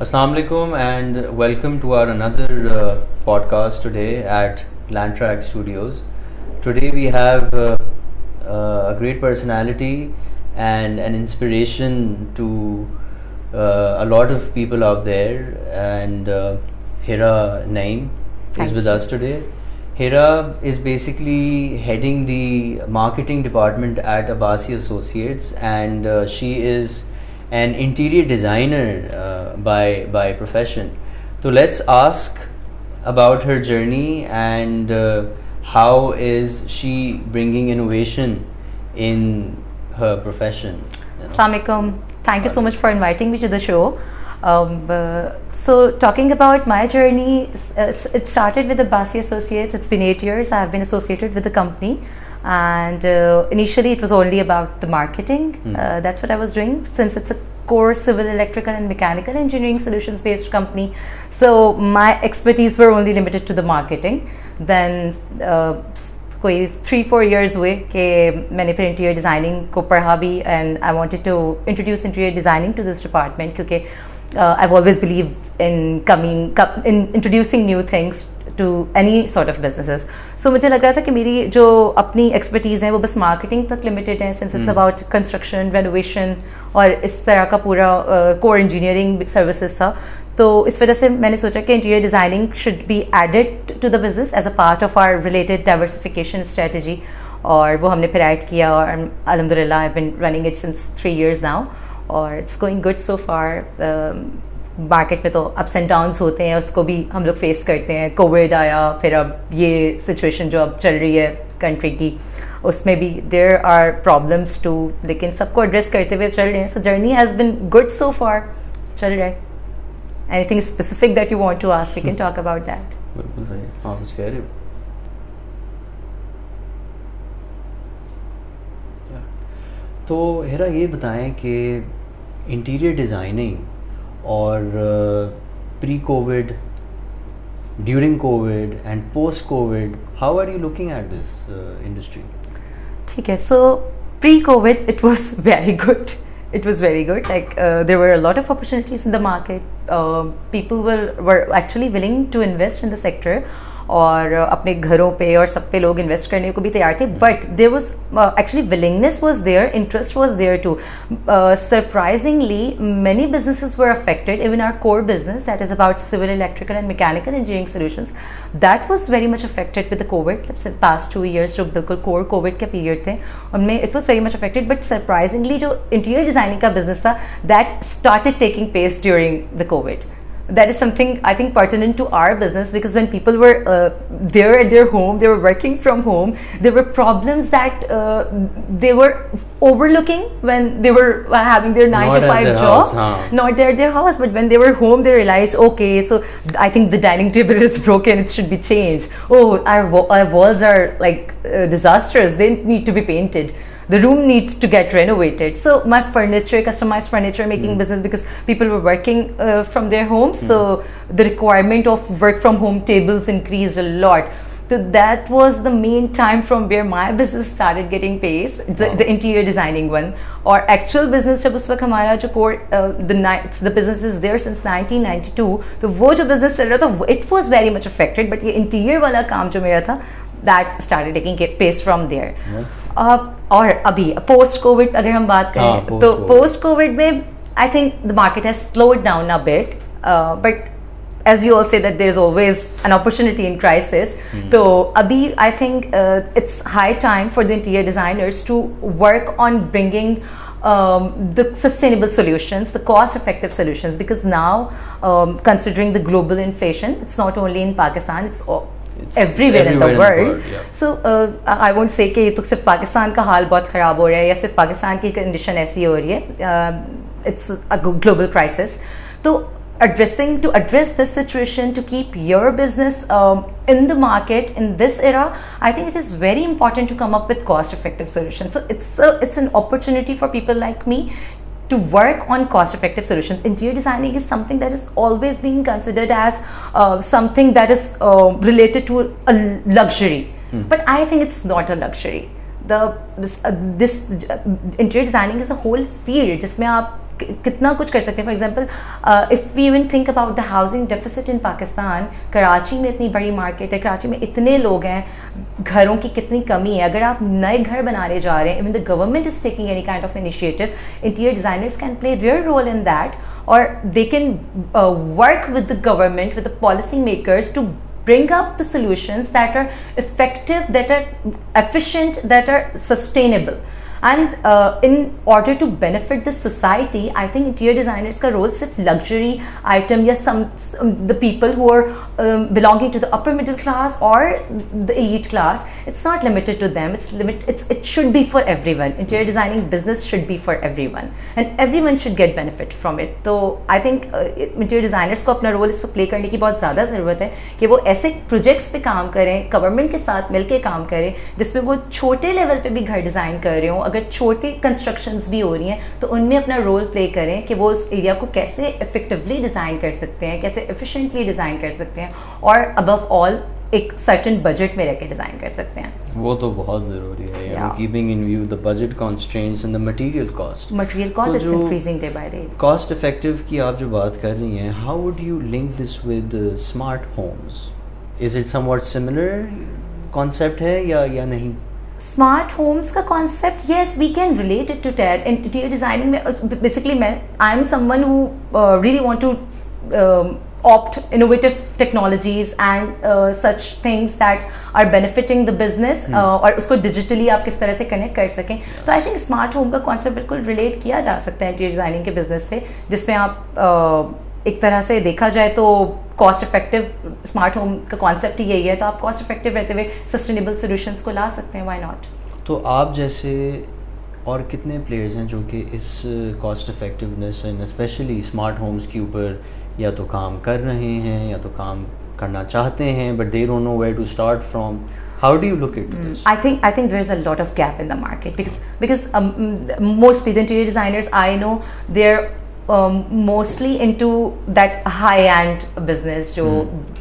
Assalamu alaikum and welcome to our another podcast today at Landtrack Studios. Today we have a great personality and an inspiration to a lot of people out there, and Hira Naeem is with us today. Hira is basically heading the marketing department at Abbasi Associates, and she is an interior designer by profession. So let's ask about her journey and how is she bringing innovation in her profession. Assalamu alaikum. Thank you so much for inviting me to the show. So talking about my journey, it started with the Abbasi Associates. It's been 8 years. I have been associated with the company, and initially it was only about the marketing. That's what I was doing, since it's a core civil, electrical and mechanical engineering solutions based company. So my expertise were only limited to the marketing. Then कोई 3-4 years हुए कि मैंने फिर interior designing को पढ़ा भी, and I wanted to introduce interior designing to this department, क्योंकि I've always believed in introducing new things to any sort of businesses. So मुझे लग रहा था कि मेरी जो अपनी एक्सपर्टीज़ हैं वो बस मार्केटिंग तक लिमिटेड हैं, since it's about construction, renovation और इस तरह का पूरा core engineering services था. तो इस वजह से मैंने सोचा कि interior designing should be added to the business as a part of our related diversification strategy, और वो हमने फिर ऐड किया, और अल्हम्दुलिल्लाह I have been running it since 3 years now, और it's going good so far. Market में तो अप्स एंड डाउन्स होते हैं, उसको भी हम लोग फेस करते हैं. कोविड आया, फिर अब ये सिचुएशन जो अब चल रही है कंट्री की, उसमें भी देयर आर प्रॉब्लम्स टू, लेकिन सबको एड्रेस करते हुए चल रहे हैं. So journey has been good so far, चल रहा है. Anything specific that you want to ask, we can talk about that. हाँ, कुछ कह रहे हो? तो हिरा ये बताएं कि इंटीरियर डिज़ाइनिंग और pre Covid, during Covid and post Covid, how are you looking at this industry? ठीक है, so pre Covid it was very good. It was very good. Like there were a lot of opportunities in the market. People were actually willing to invest in the sector, और अपने घरों पे और सब पे लोग इन्वेस्ट करने को भी तैयार थे. But there was actually willingness was there, interest was there too. Surprisingly many businesses were affected, even our core business that is about civil, electrical and mechanical engineering solutions, that was very much affected with the COVID. Let's say past 2 years जो बिल्कुल core COVID के period थे, उनमें it was very much affected. But surprisingly जो interior designing का business था, that started taking pace during the COVID. That is something I think pertinent to our business, because when people were there at their home, they were working from home, there were problems that they were overlooking when they were having their 9 to 5 job, not there at their house, but when they were home they realized, okay, so I think the dining table is broken, it should be changed. Oh, our walls are like disastrous, they need to be painted. The room needs to get renovated. So my customized furniture making business, because people were working from their homes, so the requirement of work from home tables increased a lot. So that was the main time from where my business started getting pace, the interior designing one. Or actual business जब उस वक्त हमारा जो core the business is there since 1992, तो वो जो business चल रहा था it was very much affected. But ये interior वाला काम जो मेरा था, that started taking pace from there. और अभी post COVID अगर हम बात करें, तो post COVID में I think the market has slowed down a bit, but as you all say that there's always an opportunity in crisis. So abhi I think it's high time for the interior designers to work on bringing the sustainable solutions, the cost effective solutions, because now considering the global inflation, it's not only in Pakistan, it's everywhere in the world. So I won't say कि तो सिर्फ पाकिस्तान का हाल बहुत ख़राब हो रहा है या सिर्फ पाकिस्तान की कंडीशन ऐसी हो रही है. It's a global crisis. तो to address this situation, to keep your business in the market in this era, I think it is very important to come up with cost effective solutions. So it's an opportunity for people like me to work on cost effective solutions. Interior designing is something that is always being considered as something that is related to a luxury, but I think it's not a luxury. This interior designing is a whole field जिसमें आप कितना कुछ कर सकते हैं. For example if we even think about the housing deficit in Pakistan, Karachi में इतनी बड़ी मार्केट है, कराची में इतने लोग हैं, घरों की कितनी कमी है. अगर आप नए घर बनाने जा रहे हैं, even the government is taking any kind of initiative, interior designers can play their role in that, or they can work with the government, with the policy makers to bring up the solutions that are effective, that are efficient, that are sustainable. And in order to benefit the society, I think interior designers का role सिर्फ luxury item या the people who are belonging to the upper middle class or the elite class, it's not limited to them. It should be for everyone. Interior designing business should be for everyone, and everyone should get benefit from it. तो I think interior designers को अपना role इस पर play करने की बहुत ज़्यादा ज़रूरत है कि वो ऐसे projects पे काम करें, government के साथ मिलके काम करें, जिसमें वो छोटे level पे भी घर डिज़ाइन कर रहे हो. अगर छोटी कंस्ट्रक्शंस भी हो रही हैं तो उनमें अपना रोल प्ले करें कि वो उस एरिया को कैसे इफेक्टिवली डिज़ाइन कर सकते हैं, कैसे एफिशिएंटली डिज़ाइन कर सकते हैं, और अबव ऑल एक सर्टेन बजट में रह के डिज़ाइन कर सकते हैं. वो तो बहुत ज़रूरी है, keeping in view the budget constraints and the material cost. Material cost is increasing day by day. Cost effective की आप जो बात कर रही हैं, how would you link this with smart homes? Is it somewhat similar concept है या नहीं? स्मार्ट होम्स का concept, yes we can relate it to tell. Interior designing में basically I am someone who really want to opt innovative technologies and such things that are benefiting the business, और उसको digitally आप किस तरह से connect कर सकें. तो I think smart home का concept बिल्कुल relate किया जा सकता है interior designing के business से, जिसमें आप एक तरह से देखा जाए तो कॉस्ट इफेक्टिव स्मार्ट होम का कॉन्सेप्ट ही यही है. तो आप कॉस्ट इफेक्टिव रहते हुए सस्टेनेबल सॉल्यूशंस को ला सकते हैं, व्हाई नॉट. तो आप जैसे और कितने प्लेयर्स हैं जो कि इस cost effectiveness and specially smart homes के ऊपर या तो काम कर रहे हैं या तो काम करना चाहते हैं, but they don't know where to start from? How do you look at this? I think there's a lot of gap in the market because mostly the interior designers I know, they're mostly into that high-end business, जो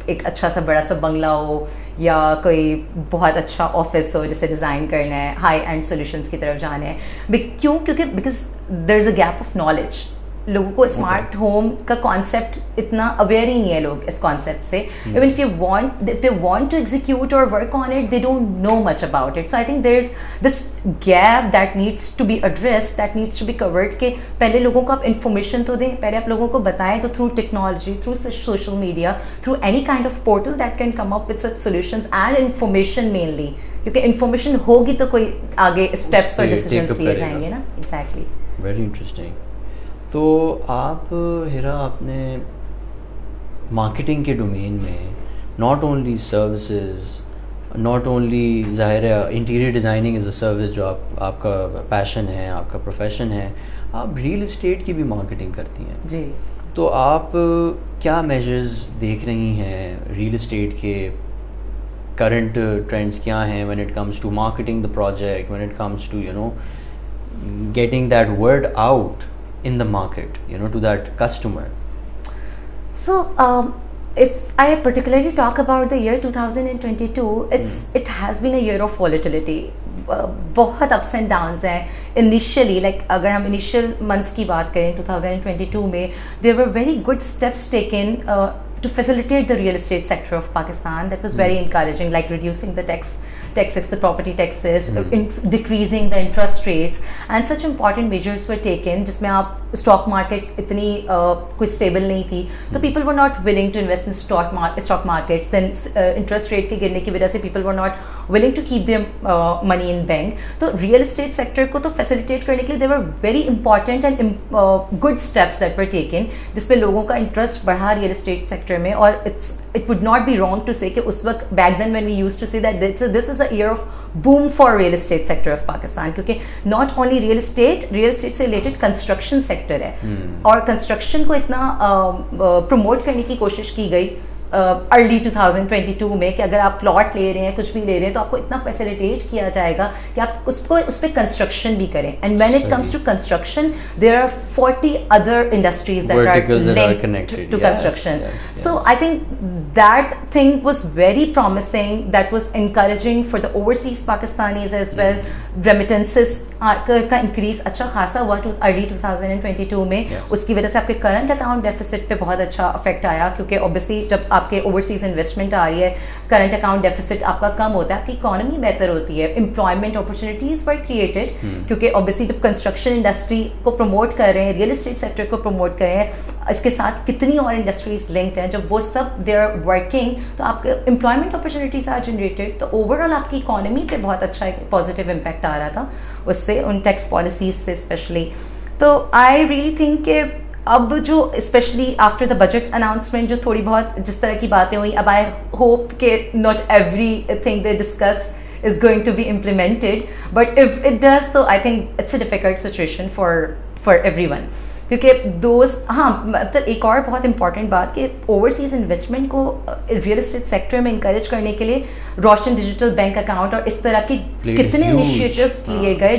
एक अच्छा सा बड़ा सा बंगला हो या कोई बहुत अच्छा ऑफिस हो जिसे डिज़ाइन करना है, हाई एंड सॉल्यूशंस की तरफ जाना है. क्यों? क्योंकि because there is a gap of knowledge. लोगों को स्मार्ट होम का कॉन्सेप्ट इतना अवेयर ही नहीं है लोग इस कॉन्सेप्ट से. Even if they want to execute और work on it, they don't know much about it. So I think there is this gap that needs to be addressed, that needs to be covered. के पहले लोगों को आप information तो दें, पहले आप लोगों को बताएं, तो through technology, through social media, through any kind of portal that can come up with such solutions and information mainly, क्योंकि इन्फॉर्मेशन होगी तो कोई आगे स्टेप्स और डिसीजंस लिए जाएंगे ना. एग्जैक्टली. Very interesting. तो आप हिरा आपने मार्केटिंग के डोमेन में not only services, not only ज़ाहिर है interior designing is a service जो आपका पैशन है, आपका प्रोफेशन है, आप रियल एस्टेट की भी मार्केटिंग करती हैं जी. तो आप क्या मेजर्स देख रही हैं रियल एस्टेट के? करंट ट्रेंड्स क्या हैं when it comes to marketing the project, when it comes to getting that word out in the market, to that customer? So if I particularly talk about the year 2022, it has been a year of volatility. बहुत ups and downs हैं. Initially, like अगर हम initial months की बात करें 2022 में, there were very good steps taken to facilitate the real estate sector of Pakistan. That was very encouraging, like reducing the taxes, the property taxes, decreasing the interest rates, and such important measures were taken. जिसमें आप stock market इतनी कोई stable नहीं थी, तो people were not willing to invest in stock markets. Then interest rate के गिरने की वजह से people were not willing to keep their money in bank. तो real estate sector को तो facilitate करने के लिए there were very important and good steps that were taken, जिसपे लोगों का interest बढ़ा real estate sector में. और it would not be wrong to say कि उस वक्त back then when we used to say that this is a year of boom for real estate sector of Pakistan, क्योंकि not only real estate से related construction sector है, और construction को इतना promote करने की कोशिश की गई अर्ली 2022 में कि अगर आप प्लॉट ले रहे हैं, कुछ भी ले रहे हैं, तो आपको इतना फैसिलिटेट किया जाएगा कि आप उस पर कंस्ट्रक्शन भी करें. And when it comes to construction, there are 40 other industries that are linked to construction. So I think that thing was very promising. That was encouraging for the overseas Pakistanis as well. Remittances का increase अच्छा खासा हुआ early 2022 में. उसकी वजह से आपके current account deficit पे बहुत अच्छा इफेक्ट आया, क्योंकि ऑब्वियसली जब आपके ओवरसीज इन्वेस्टमेंट आ रही है, करंट अकाउंट डेफिसिट आपका कम होता है, आपकी इकोनॉमी बेहतर होती है, एम्प्लॉयमेंट अपॉर्चुनिटीज वर क्रिएटेड. क्योंकि ऑब्वियसली जब कंस्ट्रक्शन इंडस्ट्री को प्रमोट कर रहे हैं, रियल एस्टेट सेक्टर को प्रमोट कर रहे हैं, इसके साथ कितनी और इंडस्ट्रीज लिंक्ड हैं, जब वो सब दे आर वर्किंग, तो आपके एम्प्लॉयमेंट अपॉर्चुनिटीज आर जनरेटेड. तो ओवरऑल आपकी इकोनॉमी पे बहुत अच्छा एक पॉजिटिव इम्पैक्ट आ रहा था उससे, उन टैक्स पॉलिसीज से स्पेशली. तो आई रियली थिंक कि अब जो specially after the budget announcement जो थोड़ी बहुत जिस तरह की बातें हुई, अब आई होप कि not every thing they discuss is going to be implemented, but if it does, so I think it's a difficult situation for everyone. क्योंकि मतलब एक और बहुत इंपॉर्टेंट बात कि ओवरसीज इन्वेस्टमेंट को रियल एस्टेट सेक्टर में इंकरेज करने के लिए रोशन डिजिटल बैंक अकाउंट और इस तरह की कितने इनिशिएटिव्स लिए गए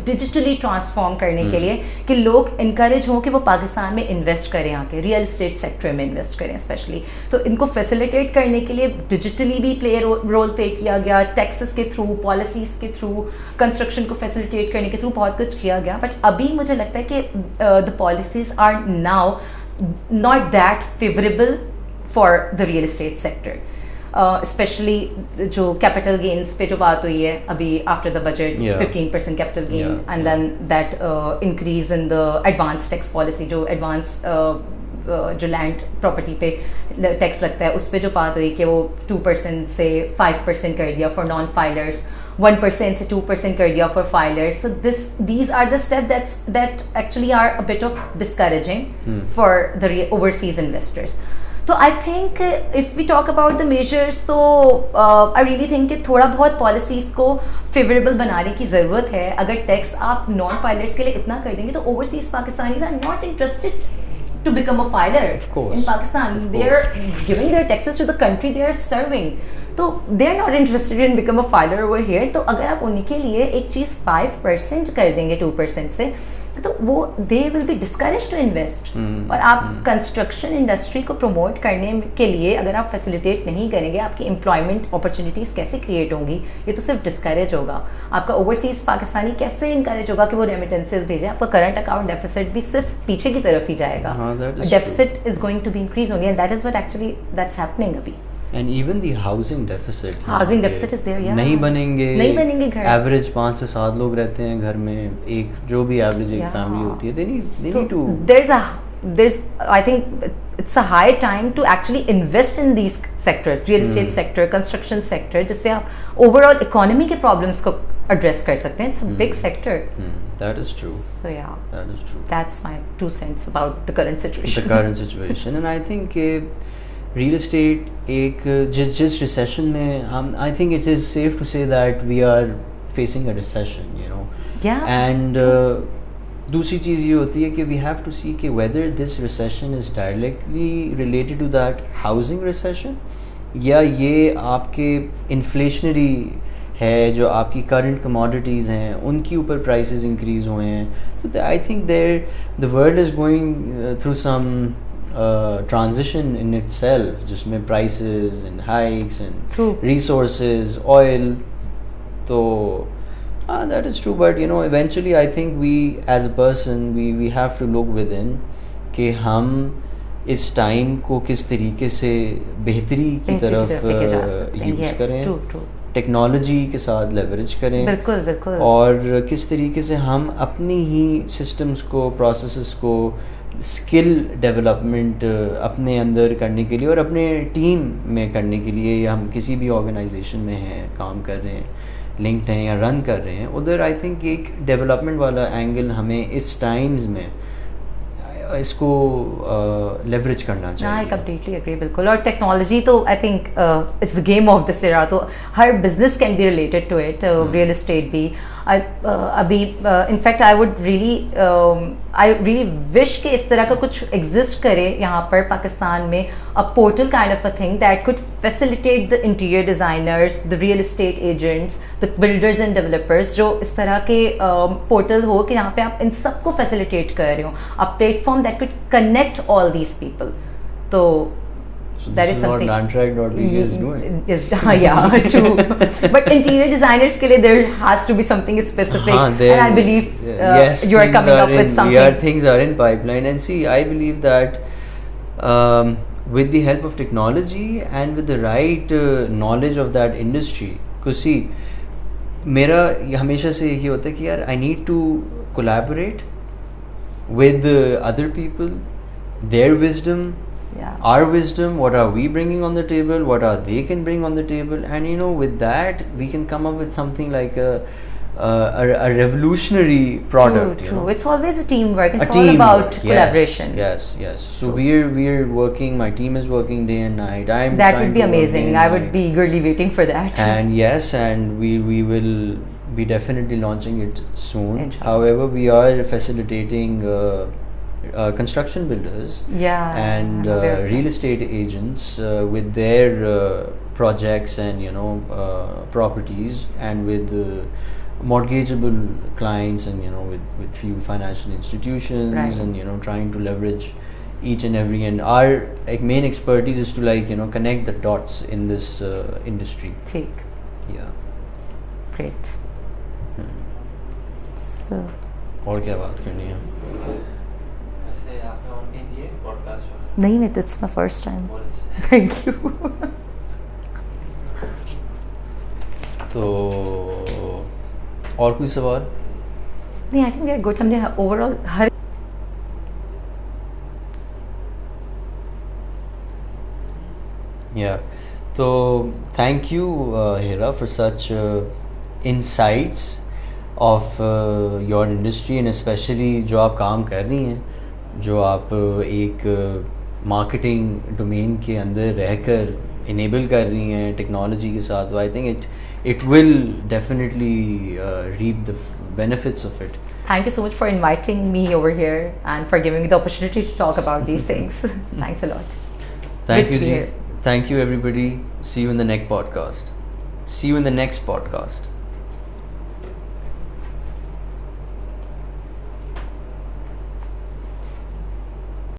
डिजिटली ट्रांसफॉर्म करने के लिए कि लोग इंकरेज हों कि वो पाकिस्तान में इन्वेस्ट करें, आके रियल एस्टेट सेक्टर में इन्वेस्ट करें स्पेशली. तो इनको फैसिलिटेट करने के लिए डिजिटली भी रोल प्ले किया गया, टैक्सेस के थ्रू, पॉलिसीज के थ्रू, कंस्ट्रक्शन को फैसिलिटेट करने के थ्रू बहुत कुछ किया गया. बट अभी मुझे लगता है कि the policies are now not that favorable for the real estate sector, especially जो capital gains पे जो बात हुई है अभी after the budget, 15% capital gain, and then that increase in the advance tax policy, जो advance जो लैंड प्रॉपर्टी पे टैक्स लगता है उस पे जो बात हुई कि वो 2% से 5% कर दिया फॉर नॉन फाइलर्स, 1% से 2% कर दिया for filers. So these are the steps that actually are a bit of discouraging for the overseas investors. तो I think if we talk about the measures, तो I really think कि थोड़ा बहुत policies को favorable बनाने की ज़रूरत है. अगर टैक्स आप नॉन फाइलर्स के लिए इतना कर देंगे तो overseas Pakistanis are not interested to become a filer in Pakistan. They are giving their taxes to the country they are serving. तो they are not interested in become a filer over here. तो अगर आप उन्हीं के लिए एक चीज़ 5% कर देंगे 2% से, तो वो they will be discouraged to invest. और आप कंस्ट्रक्शन इंडस्ट्री को प्रमोट करने के लिए अगर आप फैसिलिटेट नहीं करेंगे, आपकी एम्प्लॉयमेंट अपॉर्चुनिटीज़ कैसे क्रिएट होंगी? ये तो सिर्फ डिस्करेज होगा. आपका ओवरसीज पाकिस्तानी कैसे इंकरेज होगा कि वो रेमिटेंसेज भेजें? आपका करंट अकाउंट डेफिसिट भी सिर्फ पीछे की तरफ ही जाएगा. Deficit is going to be increase होंगे, and that is what actually that's happening अभी. And even the housing deficit is there, yeah. नहीं बनेंगे घर. Average 5 से 7 लोग रहते हैं घर में, एक जो भी average एक family होती है. They need to. There's I think it's a high time to actually invest in these sectors, real estate sector, construction sector, जिससे आप overall economy के problems को address कर सकते हैं. It's a big sector. That is true. So yeah, that is true. That's my 2 cents about the current situation. The current situation, and I think real estate एक जिस recession में हम, I think it is safe to say that we are facing a recession, you know. Yeah. And दूसरी चीज़ ये होती है कि we have to see कि whether this recession is directly related to that housing recession या ये आपके inflationary है, जो आपकी current commodities हैं उनकी ऊपर prices increase हुए हैं. So I think the world is going through some transition in itself, जिसमें prices and hikes and resources, oil, तो that is true. But you know, eventually I think we as a person we have to look within कि हम इस time को किस तरीके से बेहतरी की तरफ यूज़ करें, टेक्नोलॉजी के साथ लेवरेज करें. बिल्कुल. और किस तरीके से हम अपनी ही सिस्टम्स को, प्रोसेसेस को, स्किल डेवलपमेंट अपने अंदर करने के लिए और अपने टीम में करने के लिए, या हम किसी भी ऑर्गेनाइजेशन में हैं, काम कर रहे हैं, लिंक्ड हैं या रन कर रहे हैं, उधर आई थिंक एक डेवलपमेंट वाला एंगल हमें इस टाइम्स में इसको लेवरेज करना चाहिए. I completely agree. बिल्कुल. और टेक्नोलॉजी तो I think it's the game of this era. तो हर business can be related to it, real estate भी. अभी in fact I would really I really wish कि इस तरह का कुछ exist करे यहाँ पर पाकिस्तान में, a portal kind of a thing that could facilitate the interior designers, the real estate agents, the builders and developers, जो इस तरह के portal हो कि यहाँ पे आप इन सबको facilitate कर रहे हो, a platform that could connect all these people. तो So that this is is what something Landtrack.pk is doing. Yeah, true. But interior designers के लिए there has to be something specific, and I believe yes, you are coming up with something. Yeah, things are in pipeline, and see, I believe that with the help of technology and with the right knowledge of that industry, because see, मेरा हमेशा से यही होता है कि यार I need to collaborate with other people, their wisdom. Yeah. Our wisdom, what are we bringing on the table, what are they can bring on the table, and you know, with that we can come up with something like a revolutionary product. True, you know? It's always a teamwork. It's A all teamwork, about yes, collaboration. Yes. So we're working. My team is working day and night. That would be amazing. I would be eagerly waiting for that. And yes, and we will be definitely launching it soon. Inshallah. However, we are facilitating construction builders and real estate agents with their projects and properties, and with mortgageable clients, and with few financial institutions, right. And trying to leverage each and every, and our main expertise is to connect the dots in this industry. Take. Yeah. Great. So और क्या बात करनी है? नहीं, मैं it's my first time. Thank you. तो और कोई सवाल? नहीं, I think we are good. हमने overall her Yeah. So thank you, Hira, for such insights of your industry, and especially जो आप काम कर रही हैं, जो आप एक मार्केटिंग डोमेन के अंदर रहकर इनेबल कर रही हैं टेक्नोलॉजी के साथ. I think it will definitely reap the benefits of it. Thank you so much for inviting me over here and for giving me the opportunity to talk about these things. Thanks a lot. Thank Good you, to Ji. hear. Thank you, everybody. See you in the next podcast.